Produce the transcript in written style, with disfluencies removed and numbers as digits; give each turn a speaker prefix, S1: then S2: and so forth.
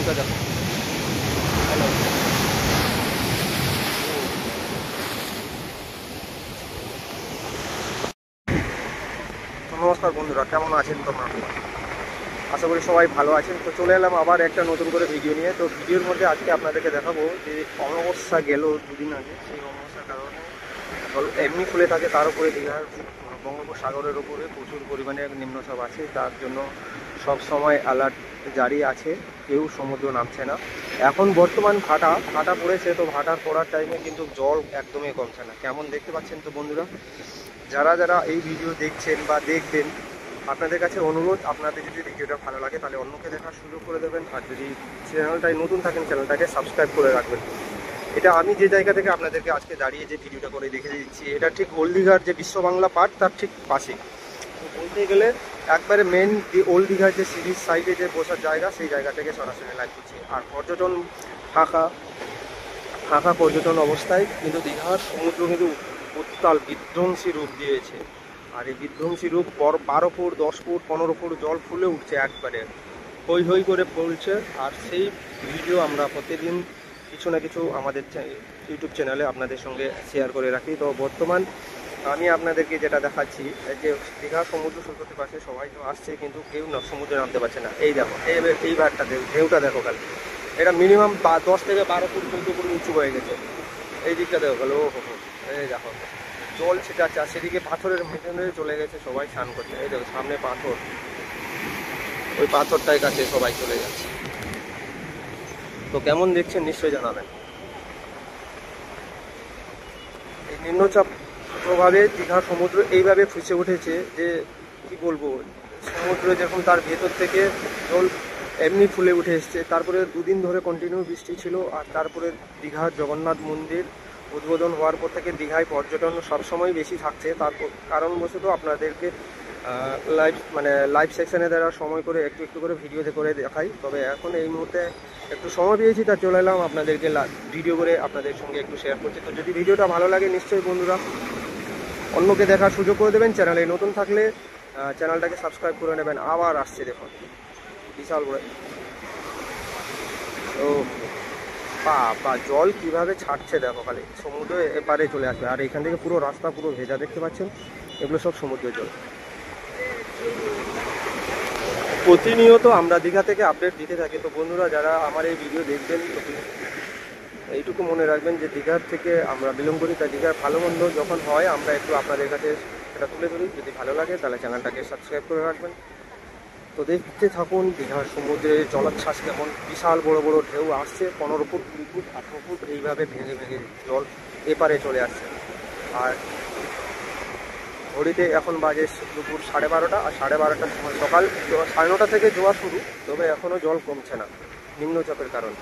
S1: ভিউটা দেখো। হ্যালো, নমস্কার বন্ধুরা, কেমন আছেন তোমরা? আশা করি সবাই ভালো আছেন। তো চলে এলাম আবার একটা নতুন করে ভিডিও নিয়ে। তো ভিডিওর মধ্যে আজকে আপনাদেরকে দেখাবো যে অমাবস্যা গেল দুদিন আগে, সেই অমাবস্যার কারণে জল এমনি ফুলে থাকে, তার উপরে দীঘার বঙ্গোপসাগরের উপরে প্রচুর পরিমাণে নিম্নচাপ আছে, তার জন্য সব সময় অ্যালার্ট জারি আছে, কেউ সমুদ্র নামছে না। এখন বর্তমান ভাটা পড়েছে, তো ভাটার পড়ার টাইমে কিন্তু জল একদমই কমছে না। কেমন দেখতে পাচ্ছেন তো বন্ধুরা, যারা যারা এই ভিডিও দেখছেন বা দেখবেন, আপনাদের কাছে অনুরোধ, আপনাদের যদি ভিডিওটা ভালো লাগে তাহলে অন্যকে দেখার সুযোগ করে দেবেন, আর যদি চ্যানেলটায় নতুন থাকেন চ্যানেলটাকে সাবস্ক্রাইব করে রাখবেন। এটা আমি যে জায়গা থেকে আপনাদেরকে আজকে দাঁড়িয়ে যে ভিডিওটা করে দেখে দিচ্ছি, এটা ঠিক ওল্ড দীঘার যে বিশ্ব বাংলা পার্ক তার ঠিক পাশে। তো বলতে গেলে একবারে মেন ওল্ড দীঘার যে সিরিজ সাইডে যে বসার জায়গা, সেই জায়গা থেকে সরাসরি লাইভ করছি। আর পর্যটন ফাঁকা পর্যটন অবস্থায় কিন্তু দীঘার সমুদ্র কিন্তু উত্তাল বিধ্বংসী রূপ দিয়েছে। আর এই বিধ্বংসী রূপ 12 ফুট 10 ফুট 15 ফুট জল ফুলে উঠছে, একবারে হই হই করে পড়ছে। আর সেই ভিডিও আমরা প্রতিদিন কিছু না কিছু আমাদের ইউটিউব চ্যানেলে আপনাদের সঙ্গে শেয়ার করে রাখি। তো বর্তমান আমি আপনাদেরকে যেটা দেখাচ্ছি, যে দীঘা সমুদ্র সৈকতের পাশে সবাই তো আসছে, কিন্তু কেউ না সমুদ্রে নামতে পারছে না। এই দেখো, এই ভাটটা ঢেউটা দেখো, কাল এটা মিনিমাম 10 থেকে 12 ফুট 14 ফুট উঁচু হয়ে গেছে। এই দিকটা দেখো, গেল ও হো, এই দেখো জল ছিটাচ্ছে, আর সেদিকে পাথরের ভেতরে চলে গেছে, সবাই স্নান করছে। এই দেখো সামনে পাথর, ওই পাথরটার কাছে সবাই চলে যাচ্ছে। তো কেমন দেখছেন নিশ্চয়ই জানাবেন। এই নিম্নচাপ প্রভাবে দীঘা সমুদ্র এইভাবে ফুসে উঠেছে যে কি বলবো, সমুদ্র যখন তার ভেতর থেকে জল এমনি ফুলে উঠে এসছে। তারপরে দুদিন ধরে কন্টিনিউ বৃষ্টি ছিল, আর তারপরে দীঘার জগন্নাথ মন্দির উদ্বোধন হওয়ার পর থেকে দীঘায় পর্যটন সবসময় বেশি থাকছে। তার কারণবশত আপনাদেরকে লাইভ সেকশনে দ্বারা সময় করে একটু একটু করে ভিডিও করে দেখাই। তবে এখন এই মুহূর্তে একটু সময় পেয়েছি, তা চলে এলাম আপনাদেরকে ভিডিও করে আপনাদের সঙ্গে একটু শেয়ার করছি। তো যদি ভিডিওটা ভালো লাগে নিশ্চয়ই বন্ধুরা অন্যকে দেখার সুযোগ করে দেবেন। চ্যানেলে নতুন থাকলে চ্যানেলটাকে সাবস্ক্রাইব করে নেবেন। আবার আসছে দেখুন বিশাল বড়, ও বা জল কিভাবে ছাড়ছে দেখো, খালি সমুদ্র এপারে চলে আসবে। আর এখান থেকে পুরো রাস্তা পুরো ভেজা দেখতে পাচ্ছেন, এগুলো সব সমুদ্রের জল। প্রতিনিয়ত আমরা দীঘা থেকে আপডেট দিতে থাকি। তো বন্ধুরা যারা আমার এই ভিডিও দেখবেন, এইটুকু মনে রাখবেন যে দীঘার থেকে আমরা বিলং করি, তাই দীঘার ভালো মন্দ যখন হয় আমরা একটু আপনাদের কাছে সেটা তুলে ধরি। যদি ভালো লাগে তাহলে চ্যানেলটাকে সাবস্ক্রাইব করে রাখবেন। তো দেখতে থাকুন দীঘার সমুদ্রে জলোচ্ছ্বাস কেমন, বিশাল বড় বড় ঢেউ আসছে, 15 ফুট 20 ফুট 18 ফুট এইভাবে ভেঙে ভেঙে জল এপারে চলে আসছে। আর ঘড়িতে এখন বাজে দুপুর 12:30, আর 12:30টার সময় সকাল 9:30 থেকে জোয়ার শুরু, তবে এখনও জল কমছে না নিম্নচাপের কারণে।